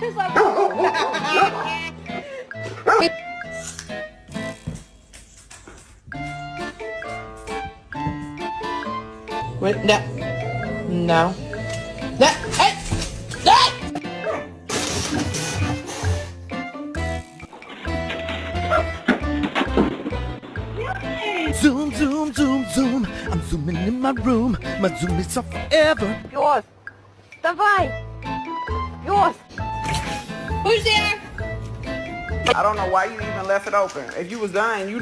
Wait, no. No. That, hey! That! Zoom, zoom, zoom, zoom. I'm zooming in my room. My zoom is off forever. Yours. Давай. Yours. Who's there? I don't know why you even left it open. If you was dying, you